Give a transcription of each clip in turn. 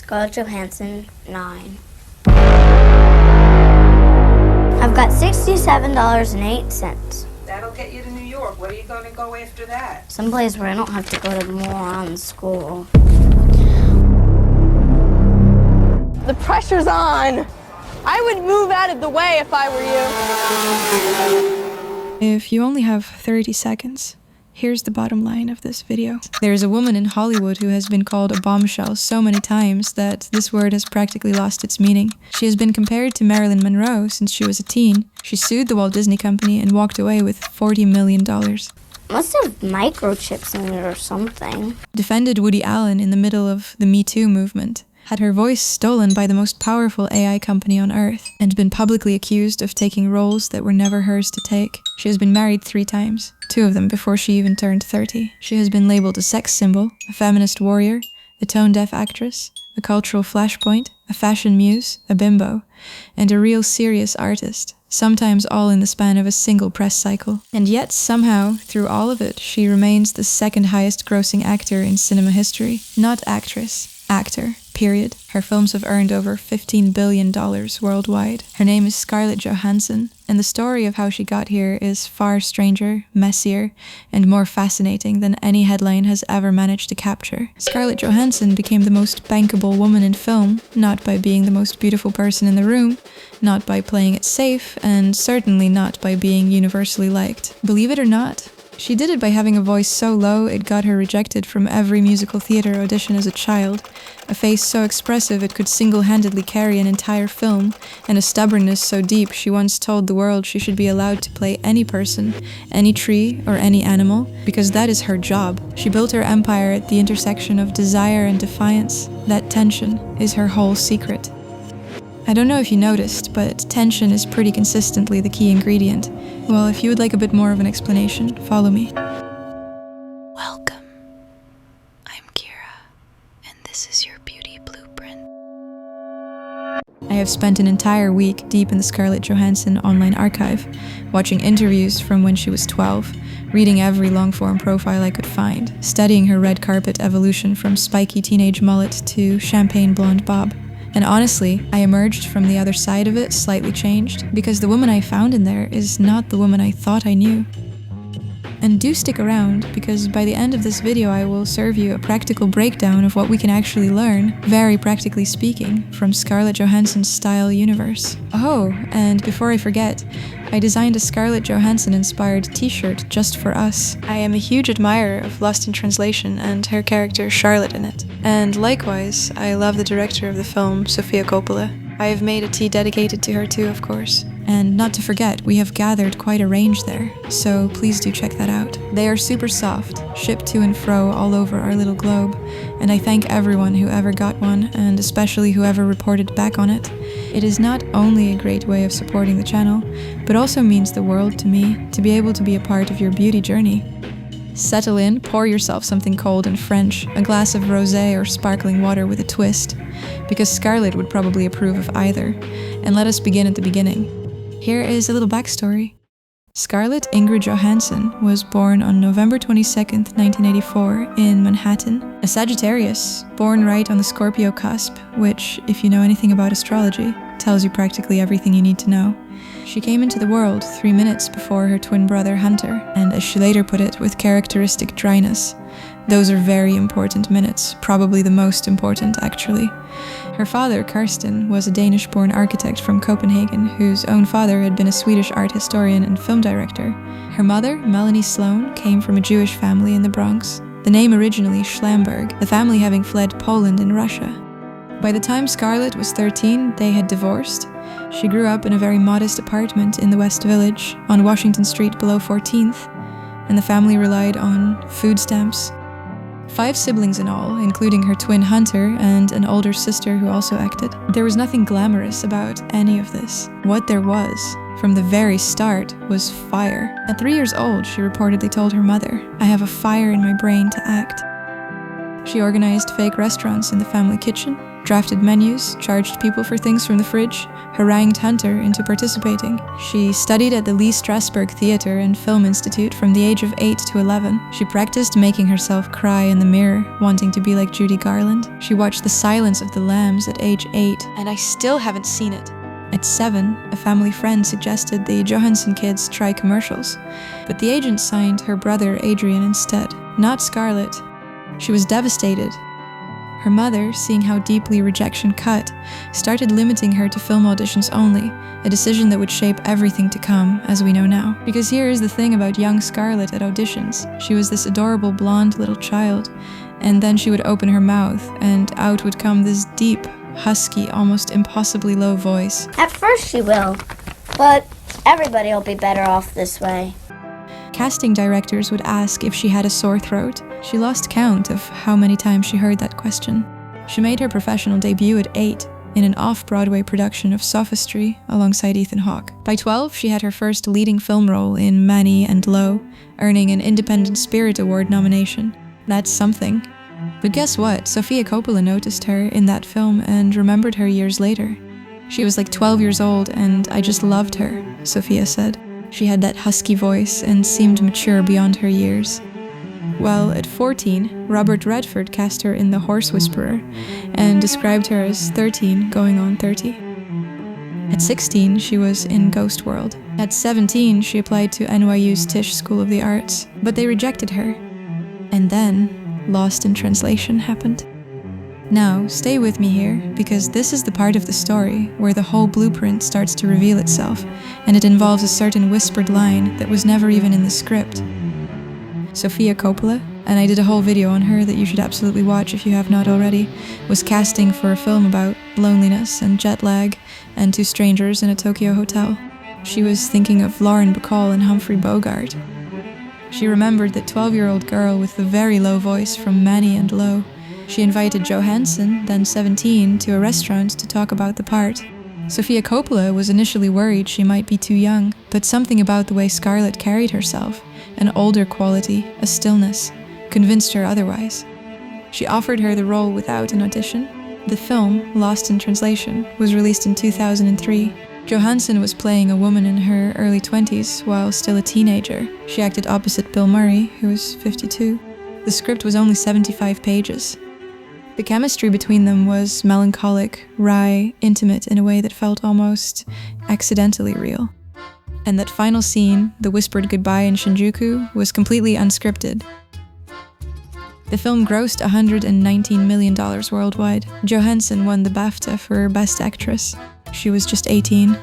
Scarlett Johansson, 9. I've got $67.08. That'll get you to New York. Where are you going to go after that? Someplace where I don't have to go to moron school. The pressure's on. I would move out of the way if I were you. If you only have 30 seconds, here's the bottom line of this video. There's a woman in Hollywood who has been called a bombshell so many times that this word has practically lost its meaning. She has been compared to Marilyn Monroe since she was a teen. She sued the Walt Disney Company and walked away with $40 million. Must have microchips in it or something. Defended Woody Allen in the middle of the Me Too movement. Had her voice stolen by the most powerful AI company on Earth, and been publicly accused of taking roles that were never hers to take. She has been married 3 times, 2 of them before she even turned 30. She has been labeled a sex symbol, a feminist warrior, a tone-deaf actress, a cultural flashpoint, a fashion muse, a bimbo, and a real serious artist, sometimes all in the span of a single press cycle. And yet, somehow, through all of it, she remains the second highest grossing actor in cinema history. Not actress, actor. Period. Her films have earned over $15 billion worldwide. Her name is Scarlett Johansson, and the story of how she got here is far stranger, messier, and more fascinating than any headline has ever managed to capture. Scarlett Johansson became the most bankable woman in film, not by being the most beautiful person in the room, not by playing it safe, and certainly not by being universally liked. Believe it or not, she did it by having a voice so low it got her rejected from every musical theater audition as a child, a face so expressive it could single-handedly carry an entire film, and a stubbornness so deep she once told the world she should be allowed to play any person, any tree, or any animal, because that is her job. She built her empire at the intersection of desire and defiance. That tension is her whole secret. I don't know if you noticed, but tension is pretty consistently the key ingredient. Well, if you would like a bit more of an explanation, follow me. Welcome. I'm Kira, and this is your beauty blueprint. I have spent an entire week deep in the Scarlett Johansson online archive, watching interviews from when she was 12, reading every long-form profile I could find, studying her red carpet evolution from spiky teenage mullet to champagne blonde bob. And honestly, I emerged from the other side of it slightly changed, because the woman I found in there is not the woman I thought I knew. And do stick around, because by the end of this video I will serve you a practical breakdown of what we can actually learn, very practically speaking, from Scarlett Johansson's style universe. Oh, and before I forget, I designed a Scarlett Johansson-inspired t-shirt just for us. I am a huge admirer of Lost in Translation and her character Charlotte in it. And likewise, I love the director of the film, Sofia Coppola. I have made a tee dedicated to her too, of course. And not to forget, we have gathered quite a range there, so please do check that out. They are super soft, shipped to and fro all over our little globe, and I thank everyone who ever got one, and especially whoever reported back on it. It is not only a great way of supporting the channel, but also means the world to me to be able to be a part of your beauty journey. Settle in, pour yourself something cold and French, a glass of rosé or sparkling water with a twist, because Scarlett would probably approve of either, and let us begin at the beginning. Here is a little backstory. Scarlett Ingrid Johansson was born on November 22nd, 1984 in Manhattan, a Sagittarius, born right on the Scorpio cusp, which, if you know anything about astrology, tells you practically everything you need to know. She came into the world 3 minutes before her twin brother Hunter, and as she later put it, with characteristic dryness. Those are very important minutes, probably the most important actually. Her father, Karsten, was a Danish-born architect from Copenhagen, whose own father had been a Swedish art historian and film director. Her mother, Melanie Sloan, came from a Jewish family in the Bronx, the name originally Schlamberg, the family having fled Poland and Russia. By the time Scarlett was 13, they had divorced. She grew up in a very modest apartment in the West Village, on Washington Street below 14th, and the family relied on food stamps. 5 siblings in all, including her twin Hunter and an older sister who also acted. There was nothing glamorous about any of this. What there was, from the very start, was fire. At 3 years old, she reportedly told her mother, "I have a fire in my brain to act." She organized fake restaurants in the family kitchen, drafted menus, charged people for things from the fridge, harangued Hunter into participating. She studied at the Lee Strasberg Theatre and Film Institute from the age of 8 to 11. She practiced making herself cry in the mirror, wanting to be like Judy Garland. She watched The Silence of the Lambs at age 8, and I still haven't seen it. At 7, a family friend suggested the Johansson kids try commercials, but the agent signed her brother Adrian instead, not Scarlett. She was devastated. Her mother, seeing how deeply rejection cut, started limiting her to film auditions only, a decision that would shape everything to come, as we know now. Because here is the thing about young Scarlett at auditions. She was this adorable blonde little child, and then she would open her mouth, and out would come this deep, husky, almost impossibly low voice. At first she will, but everybody will be better off this way. Casting directors would ask if she had a sore throat. She lost count of how many times she heard that question. She made her professional debut at 8 in an off-Broadway production of Sophistry alongside Ethan Hawke. By 12, she had her first leading film role in Manny and Lo, earning an Independent Spirit Award nomination. That's something. But guess what? Sofia Coppola noticed her in that film and remembered her years later. She was like 12 years old and I just loved her, Sofia said. She had that husky voice and seemed mature beyond her years. Well, at 14, Robert Redford cast her in The Horse Whisperer and described her as 13 going on 30. At 16, she was in Ghost World. At 17, she applied to NYU's Tisch School of the Arts, but they rejected her. And then, Lost in Translation happened. Now, stay with me here, because this is the part of the story where the whole blueprint starts to reveal itself, and it involves a certain whispered line that was never even in the script. Sofia Coppola, and I did a whole video on her that you should absolutely watch if you have not already, was casting for a film about loneliness and jet lag and two strangers in a Tokyo hotel. She was thinking of Lauren Bacall and Humphrey Bogart. She remembered that 12-year-old girl with the very low voice from Manny and Lo. She invited Johansson, then 17, to a restaurant to talk about the part. Sofia Coppola was initially worried she might be too young, but something about the way Scarlett carried herself, an older quality, a stillness, convinced her otherwise. She offered her the role without an audition. The film, Lost in Translation, was released in 2003. Johansson was playing a woman in her early 20s while still a teenager. She acted opposite Bill Murray, who was 52. The script was only 75 pages. The chemistry between them was melancholic, wry, intimate in a way that felt almost accidentally real. And that final scene, the whispered goodbye in Shinjuku, was completely unscripted. The film grossed $119 million worldwide. Johansson won the BAFTA for Best Actress. She was just 18.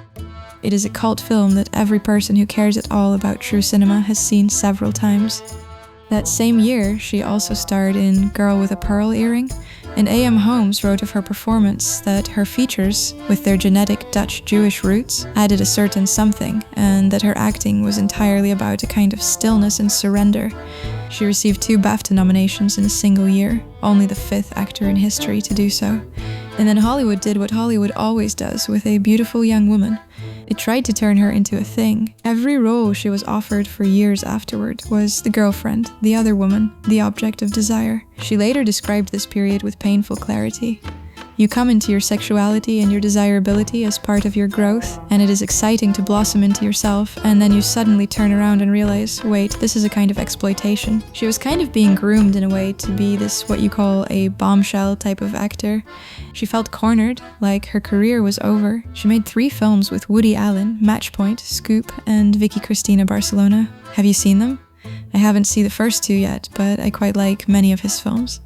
It is a cult film that every person who cares at all about true cinema has seen several times. That same year, she also starred in Girl with a Pearl Earring, and A.M. Holmes wrote of her performance that her features, with their genetic Dutch-Jewish roots, added a certain something, and that her acting was entirely about a kind of stillness and surrender. She received 2 BAFTA nominations in a single year, only the 5th actor in history to do so. And then Hollywood did what Hollywood always does with a beautiful young woman. It tried to turn her into a thing. Every role she was offered for years afterward was the girlfriend, the other woman, the object of desire. She later described this period with painful clarity. You come into your sexuality and your desirability as part of your growth, and it is exciting to blossom into yourself, and then you suddenly turn around and realize, wait, this is a kind of exploitation. She was kind of being groomed in a way to be this what you call a bombshell type of actor. She felt cornered, like her career was over. She made 3 films with Woody Allen, Matchpoint, Scoop, and Vicky Cristina Barcelona. Have you seen them? I haven't seen the first 2 yet, but I quite like many of his films.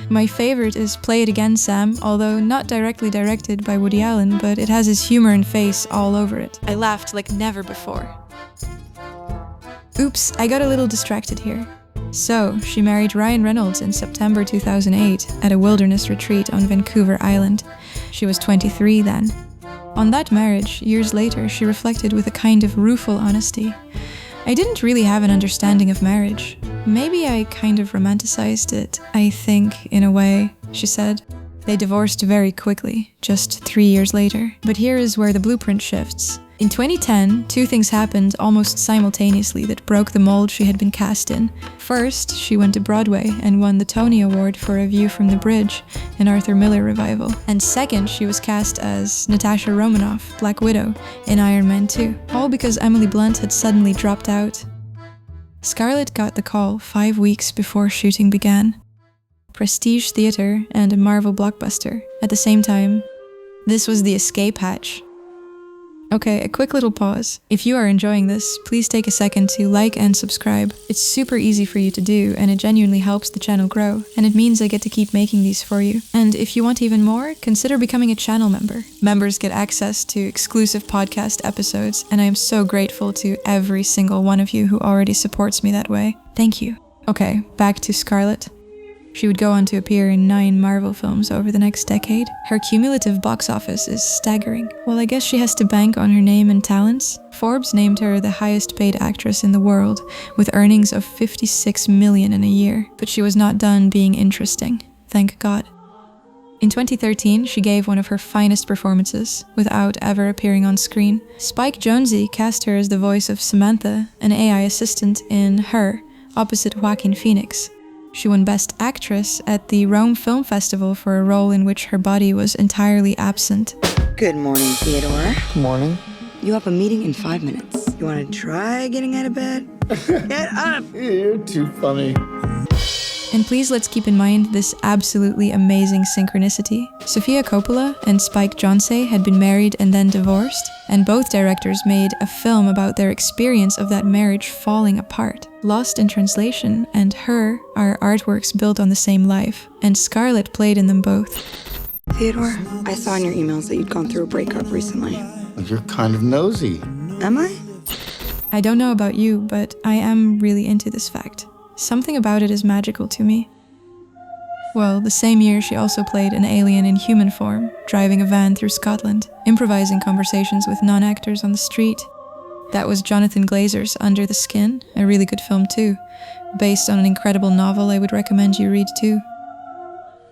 My favorite is Play It Again, Sam, although not directly directed by Woody Allen, but it has his humor and face all over it. I laughed like never before. Oops, I got a little distracted here. So, she married Ryan Reynolds in September 2008 at a wilderness retreat on Vancouver Island. She was 23 then. On that marriage, years later, she reflected with a kind of rueful honesty. I didn't really have an understanding of marriage. Maybe I kind of romanticized it, I think, in a way, she said. They divorced very quickly, just 3 years later. But here is where the blueprint shifts. In 2010, two things happened almost simultaneously that broke the mold she had been cast in. First, she went to Broadway and won the Tony Award for A View from the Bridge, an Arthur Miller revival. And second, she was cast as Natasha Romanoff, Black Widow, in Iron Man 2, all because Emily Blunt had suddenly dropped out. Scarlett got the call 5 weeks before shooting began. Prestige theatre and a Marvel blockbuster at the same time. This was the escape hatch. Okay, a quick little pause. If you are enjoying this, please take a second to like and subscribe. It's super easy for you to do, and it genuinely helps the channel grow, and it means I get to keep making these for you. And if you want even more, consider becoming a channel member. Members get access to exclusive podcast episodes, and I am so grateful to every single one of you who already supports me that way. Thank you. Okay, back to Scarlett. She would go on to appear in 9 Marvel films over the next decade. Her cumulative box office is staggering. Well, I guess she has to bank on her name and talents. Forbes named her the highest paid actress in the world, with earnings of $56 million in a year. But she was not done being interesting. Thank God. In 2013, she gave one of her finest performances, without ever appearing on screen. Spike Jonze cast her as the voice of Samantha, an AI assistant in Her, opposite Joaquin Phoenix. She won Best Actress at the Rome Film Festival for a role in which her body was entirely absent. Good morning, Theodore. Morning. You have a meeting in 5 minutes. You want to try getting out of bed? Get up! You're too funny. And please let's keep in mind this absolutely amazing synchronicity. Sofia Coppola and Spike Jonze had been married and then divorced, and both directors made a film about their experience of that marriage falling apart. Lost in Translation and Her are artworks built on the same life, and Scarlett played in them both. Theodore, I saw in your emails that you'd gone through a breakup recently. You're kind of nosy. Am I? I don't know about you, but I am really into this fact. Something about it is magical to me. Well, the same year she also played an alien in human form, driving a van through Scotland, improvising conversations with non-actors on the street. That was Jonathan Glazer's Under the Skin, a really good film too, based on an incredible novel I would recommend you read too.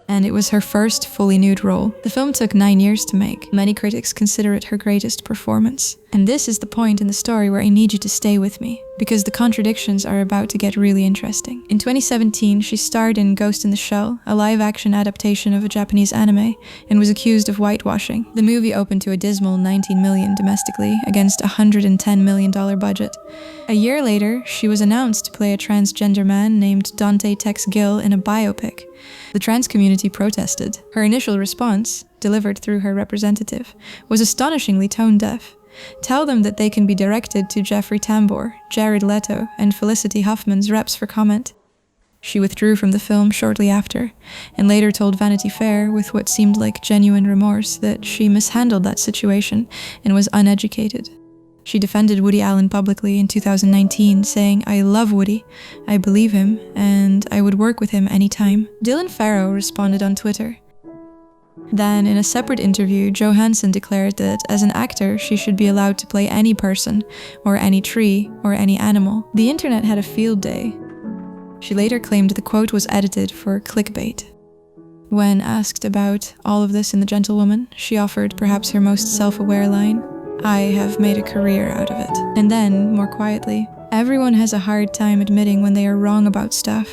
And it was her first fully nude role. The film took 9 years to make. Many critics consider it her greatest performance. And this is the point in the story where I need you to stay with me, because the contradictions are about to get really interesting. In 2017, she starred in Ghost in the Shell, a live-action adaptation of a Japanese anime, and was accused of whitewashing. The movie opened to a dismal $19 million domestically, against a $110 million budget. A year later, she was announced to play a transgender man named Dante Tex Gill in a biopic. The trans community protested. Her initial response, delivered through her representative, was astonishingly tone-deaf. Tell them that they can be directed to Jeffrey Tambor, Jared Leto, and Felicity Huffman's reps for comment. She withdrew from the film shortly after, and later told Vanity Fair, with what seemed like genuine remorse, that she mishandled that situation and was uneducated. She defended Woody Allen publicly in 2019, saying, "I love Woody, I believe him, and I would work with him anytime." Dylan Farrow responded on Twitter. Then, in a separate interview, Johansson declared that as an actor, she should be allowed to play any person, or any tree, or any animal. The internet had a field day. She later claimed the quote was edited for clickbait. When asked about all of this in The Gentlewoman, she offered perhaps her most self-aware line, "I have made a career out of it." And then, more quietly, "Everyone has a hard time admitting when they are wrong about stuff.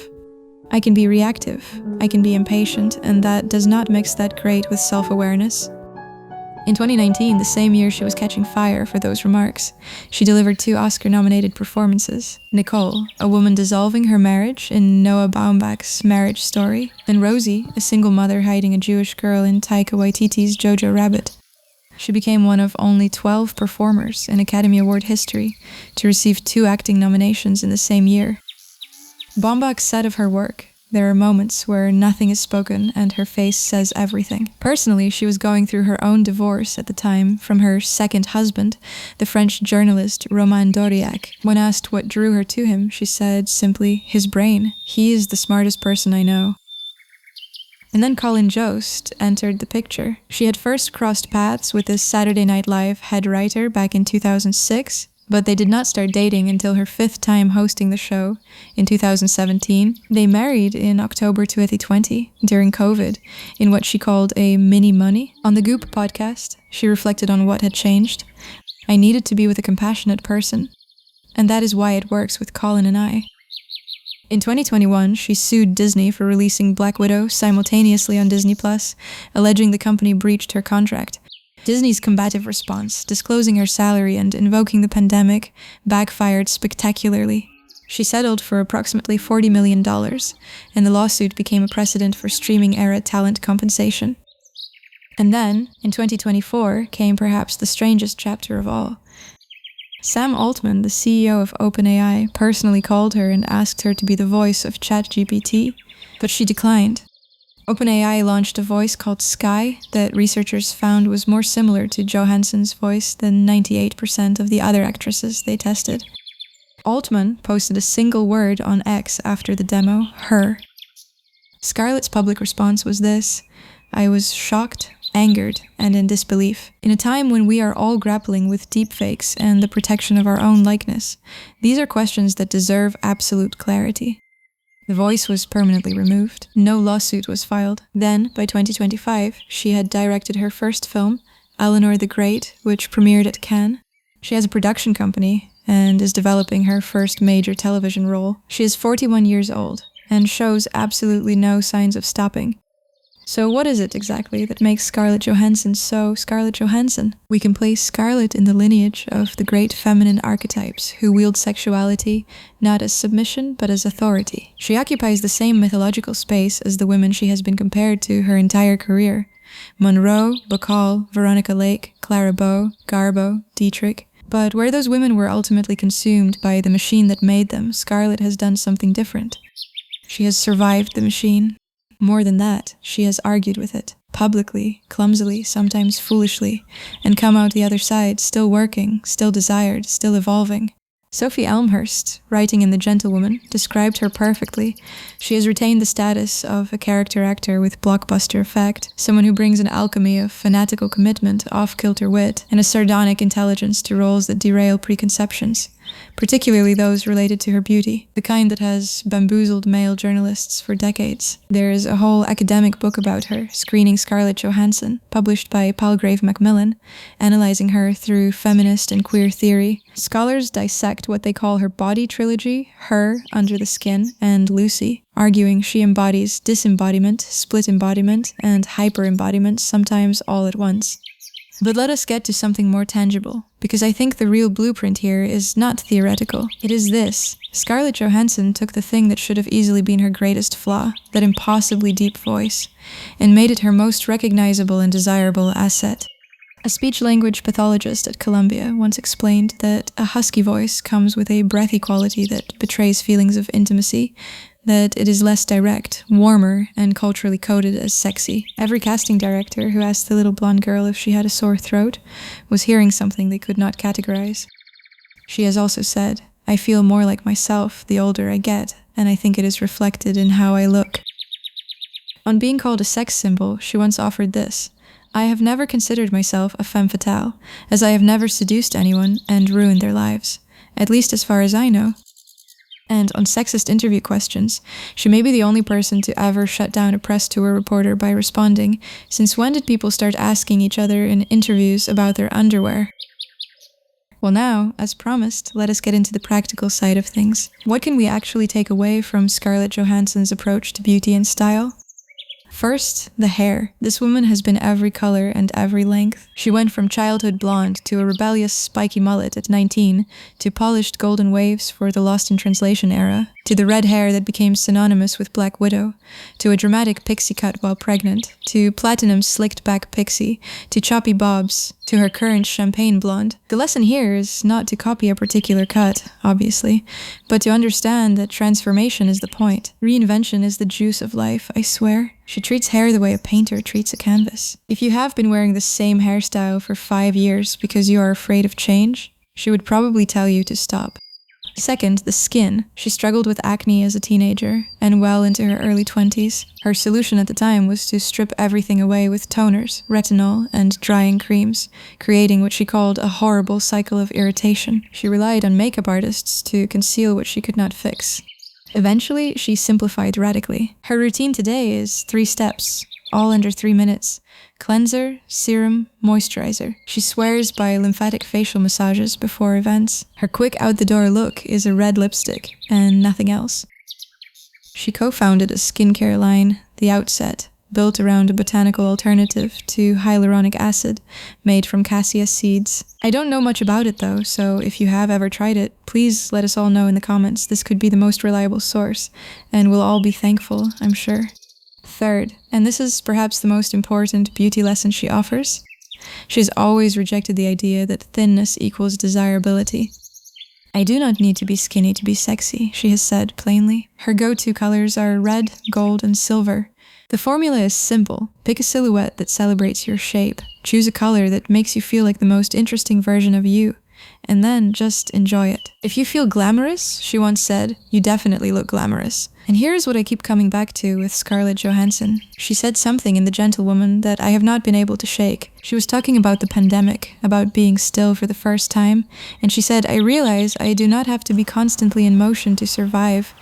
I can be reactive, I can be impatient, and that does not mix that great with self-awareness." In 2019, the same year she was catching fire for those remarks, she delivered 2 Oscar-nominated performances. Nicole, a woman dissolving her marriage in Noah Baumbach's Marriage Story, and Rosie, a single mother hiding a Jewish girl in Taika Waititi's Jojo Rabbit. She became one of only 12 performers in Academy Award history to receive 2 acting nominations in the same year. Baumbach said of her work, "There are moments where nothing is spoken and her face says everything." Personally, she was going through her own divorce at the time from her second husband, the French journalist Romain Dauriac. When asked what drew her to him, she said simply, "His brain. He is the smartest person I know." And then Colin Jost entered the picture. She had first crossed paths with the Saturday Night Live head writer back in 2006, but they did not start dating until her 5th time hosting the show in 2017. They married in October 2020, during COVID, in what she called a mini-money. On the Goop podcast, she reflected on what had changed. I needed to be with a compassionate person. And that is why it works with Colin and I. In 2021, she sued Disney for releasing Black Widow simultaneously on Disney+, alleging the company breached her contract. Disney's combative response, disclosing her salary and invoking the pandemic, backfired spectacularly. She settled for approximately $40 million, and the lawsuit became a precedent for streaming-era talent compensation. And then, in 2024, came perhaps the strangest chapter of all. Sam Altman, the CEO of OpenAI, personally called her and asked her to be the voice of ChatGPT, but she declined. OpenAI launched a voice called Sky that researchers found was more similar to Johansson's voice than 98% of the other actresses they tested. Altman posted a single word on X after the demo, her. Scarlett's public response was this: I was shocked, angered, and in disbelief. In a time when we are all grappling with deepfakes and the protection of our own likeness, these are questions that deserve absolute clarity. The voice was permanently removed. No lawsuit was filed. Then, by 2025, she had directed her first film, Eleanor the Great, which premiered at Cannes. She has a production company and is developing her first major television role. She is 41 years old and shows absolutely no signs of stopping. So what is it exactly that makes Scarlett Johansson so Scarlett Johansson? We can place Scarlett in the lineage of the great feminine archetypes who wield sexuality not as submission but as authority. She occupies the same mythological space as the women she has been compared to her entire career. Monroe, Bacall, Veronica Lake, Clara Bow, Garbo, Dietrich. But where those women were ultimately consumed by the machine that made them, Scarlett has done something different. She has survived the machine. More than that, she has argued with it, publicly, clumsily, sometimes foolishly, and come out the other side, still working, still desired, still evolving. Sophie Elmhurst, writing in The Gentlewoman, described her perfectly. She has retained the status of a character actor with blockbuster effect, someone who brings an alchemy of fanatical commitment, off-kilter wit, and a sardonic intelligence to roles that derail preconceptions, particularly those related to her beauty, the kind that has bamboozled male journalists for decades. There is a whole academic book about her, Screening Scarlett Johansson, published by Palgrave Macmillan, analyzing her through feminist and queer theory. Scholars dissect what they call her body trilogy, Her, Under the Skin, and Lucy, arguing she embodies disembodiment, split embodiment, and hyper-embodiment, sometimes all at once. But let us get to something more tangible, because I think the real blueprint here is not theoretical. It is this. Scarlett Johansson took the thing that should have easily been her greatest flaw, that impossibly deep voice, and made it her most recognizable and desirable asset. A speech-language pathologist at Columbia once explained that a husky voice comes with a breathy quality that betrays feelings of intimacy, that it is less direct, warmer, and culturally coded as sexy. Every casting director who asked the little blonde girl if she had a sore throat was hearing something they could not categorize. She has also said, I feel more like myself the older I get, and I think it is reflected in how I look. On being called a sex symbol, she once offered this: I have never considered myself a femme fatale, as I have never seduced anyone and ruined their lives, at least as far as I know. And on sexist interview questions, she may be the only person to ever shut down a press tour reporter by responding, since when did people start asking each other in interviews about their underwear? Well now, as promised, let us get into the practical side of things. What can we actually take away from Scarlett Johansson's approach to beauty and style? First, the hair. This woman has been every color and every length. She went from childhood blonde to a rebellious spiky mullet at 19, to polished golden waves for the Lost in Translation era, to the red hair that became synonymous with Black Widow, to a dramatic pixie cut while pregnant, to platinum slicked back pixie, to choppy bobs, to her current champagne blonde. The lesson here is not to copy a particular cut, obviously, but to understand that transformation is the point. Reinvention is the juice of life, I swear. She treats hair the way a painter treats a canvas. If you have been wearing the same hairstyle for 5 years because you are afraid of change, she would probably tell you to stop. Second, the skin. She struggled with acne as a teenager, and well into her early 20s. Her solution at the time was to strip everything away with toners, retinol, and drying creams, creating what she called a horrible cycle of irritation. She relied on makeup artists to conceal what she could not fix. Eventually, she simplified radically. Her routine today is 3 steps. all under 3 minutes. Cleanser, serum, moisturizer. She swears by lymphatic facial massages before events. Her quick out-the-door look is a red lipstick and nothing else. She co-founded a skincare line, The Outset, built around a botanical alternative to hyaluronic acid made from cassia seeds. I don't know much about it though, so if you have ever tried it, please let us all know in the comments. This could be the most reliable source, and we'll all be thankful, I'm sure. Third, and this is perhaps the most important beauty lesson she offers, she has always rejected the idea that thinness equals desirability. I do not need to be skinny to be sexy, she has said plainly. Her go-to colors are red, gold, and silver. The formula is simple. Pick a silhouette that celebrates your shape. Choose a color that makes you feel like the most interesting version of you. And then just enjoy it. If you feel glamorous, she once said, you definitely look glamorous. And here's what I keep coming back to with Scarlett Johansson. She said something in The Gentlewoman that I have not been able to shake. She was talking about the pandemic, about being still for the first time. And she said, I realize I do not have to be constantly in motion to survive.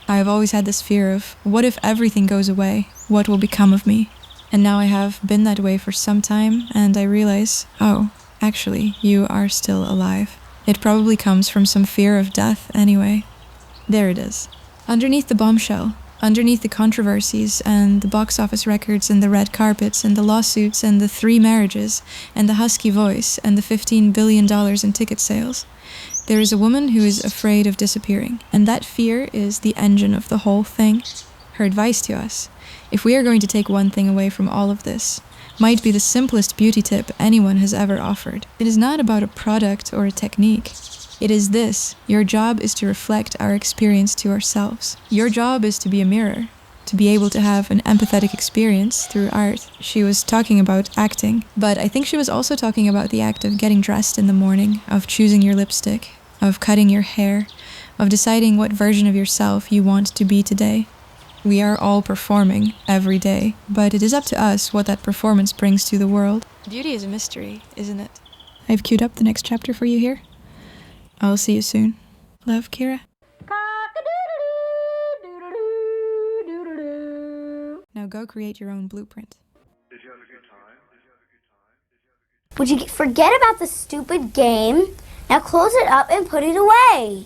I have always had this fear of, what if everything goes away? What will become of me? And now I have been that way for some time, and I realize, oh, actually, you are still alive. It probably comes from some fear of death anyway. There it is. Underneath the bombshell, underneath the controversies and the box office records and the red carpets and the lawsuits and the 3 marriages and the husky voice and the $15 billion in ticket sales, there is a woman who is afraid of disappearing, and that fear is the engine of the whole thing. Her advice to us, if we are going to take one thing away from all of this, might be the simplest beauty tip anyone has ever offered. It is not about a product or a technique. It is this: your job is to reflect our experience to ourselves. Your job is to be a mirror, to be able to have an empathetic experience through art. She was talking about acting, but I think she was also talking about the act of getting dressed in the morning, of choosing your lipstick, of cutting your hair, of deciding what version of yourself you want to be today. We are all performing every day, but it is up to us what that performance brings to the world. Beauty is a mystery, isn't it? I've queued up the next chapter for you here. I'll see you soon. Love, Kira. Now go create your own blueprint. Would you forget about the stupid game? Now close it up and put it away.